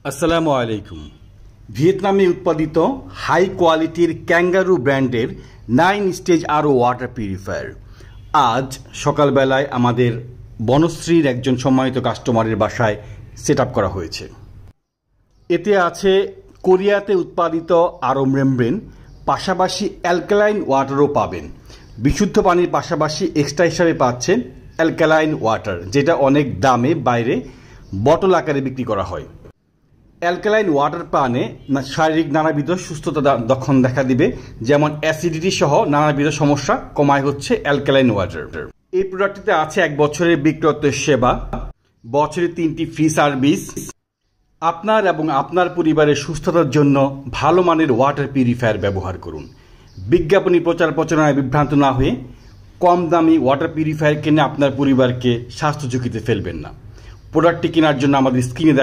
আসসালামু আলাইকুম। ভিয়েতনামে উৎপাদিত হাই কোয়ালিটির ক্যাঙ্গারু ব্র্যান্ডের 9 স্টেজ আরও ওয়াটার পিউরিফায়ার আজ সকালবেলায় আমাদের বনশ্রীর একজন সম্মানিত কাস্টমারের বাসায় সেট আপ করা হয়েছে। এতে আছে কোরিয়াতে উৎপাদিত আরও মেমব্রেন, পাশাপাশি অ্যালকালাইন ওয়াটারও পাবেন। বিশুদ্ধ পানির পাশাপাশি এক্সট্রা হিসাবে পাচ্ছেন অ্যালকালাইন ওয়াটার, যেটা অনেক দামে বাইরে বটল আকারে বিক্রি করা হয়। অ্যালকালাইন ওয়াটার পানে শারীরিক নানাবিধ সুস্থতা লক্ষণ দেখা দিবে, যেমন অ্যাসিডিটি সহ নানাবিধ সমস্যা কমায় হচ্ছে অ্যালকালাইন ওয়াটার। এই প্রোডাক্টটিতে আছে 1 বছরের বিক্রয়ের সেবা, বছরে 3টি ফ্রি সার্ভিস। আপনার এবং আপনার পরিবারের সুস্থতার জন্য ভালো মানের ওয়াটার পিউরিফায়ার ব্যবহার করুন। বিজ্ঞাপনী প্রচার প্রচারণায় বিভ্রান্ত না হয়ে কম দামি ওয়াটার পিউরিফায়ার কিনে আপনার পরিবারকে স্বাস্থ্য ঝুঁকিতে ফেলবেন না। প্রোডাক্টটি কেনার জন্য আমাদের স্ক্রিনে